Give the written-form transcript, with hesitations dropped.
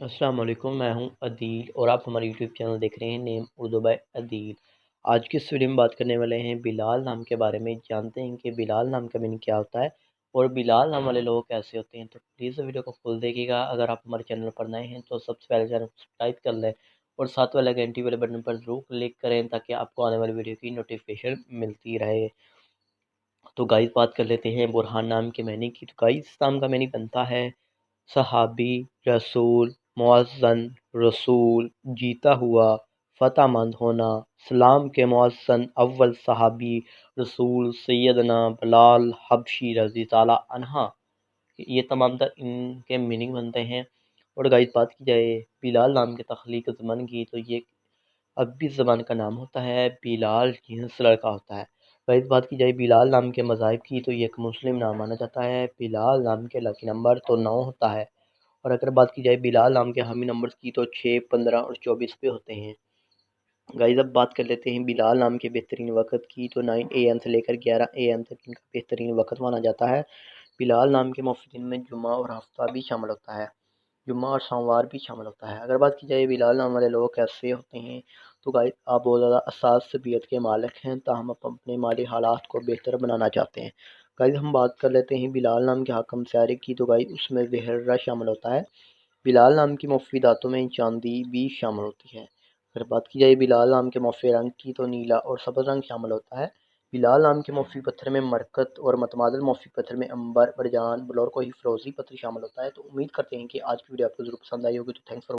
अस्सलाम वालेकुम, मैं हूं अदील और आप हमारे यूट्यूब चैनल देख रहे हैं नेम उर्दू बाय अदील। आज की इस वीडियो में बात करने वाले हैं बिलाल नाम के बारे में। जानते हैं कि बिलाल नाम का मीनिंग क्या होता है और बिलाल नाम वाले लोग कैसे होते हैं। तो प्लीज़ वीडियो को फुल देखिएगा। अगर आप हमारे चैनल पर नए हैं तो सबसे पहले चैनल को सब्सक्राइब कर लें और साथ वाले घंटी वाले बटन पर ज़रूर क्लिक करें ताकि आपको आने वाली वीडियो की नोटिफिकेशन मिलती रहे। तो गाइस बात कर लेते हैं बुरहान नाम के मैनी की। तो गाइस नाम का मैनी बनता है सहाबी, रसूल, मुअज़्ज़न, रसूल, जीता हुआ, फ़तहमंद होना, इस्लाम के मुअज़्ज़न अव्वल सहाबी रसूल सैयदना बिलाल हबशी रज़ी ताला अन्हा। ये तमाम तर इनके मीनिंग बनते हैं। और गाइस बात की जाए बिलाल नाम के तख्लीक ज़मान की, तो ये अरबी ज़बान का नाम होता है। बिलाल जिन्स लड़का होता है। गाइस बात की जाए बिलाल नाम के मज़ाहिब की, तो ये एक मुस्लिम नाम माना जाता है। बिलाल नाम के लकी नंबर तो 9 होता है। और अगर बात की जाए बिलाल नाम के हामी नंबर्स की, तो 6, 15 और 24 पे होते हैं। गाइस अब बात कर लेते हैं बिलाल नाम के बेहतरीन वक़्त की, तो 9 AM से लेकर 11 AM तक इनका बेहतरीन वक़्त माना जाता है। बिलाल नाम के मुफ़्तिन में जुमा और हफ्ता भी शामिल होता है। जुम्मा और सोमवार भी शामिल होता है। अगर बात की जाए बिलाल नाम वाले लोग कैसे होते हैं, तो गाइस आप बहुत ज़्यादा असास तबीयत के मालिक हैं, ताहम आप अपने माली हालात को बेहतर बनाना चाहते हैं। गाइस हम बात कर लेते हैं बिलाल नाम के हाकम स्यारे की, तो गाइस उसमें ज़हरा शामिल होता है। बिलाल नाम की मुफ़ीदातों में चांदी भी शामिल होती है। अगर बात की जाए बिलाल नाम के मुफ़ी रंग की, तो नीला और सब्ज़ रंग शामिल होता है। बिलाल नाम के मुफ़ी पत्थर में मरकत और मतमादल मुफ़ी पत्थर में अंबर, मरजान, बलौर कोही फ़िरोज़ी पत्थर शामिल होता है। तो उम्मीद करते हैं कि आज की वीडियो आपको ज़रूर पसंद आई होगी। तो थैंक्स फॉर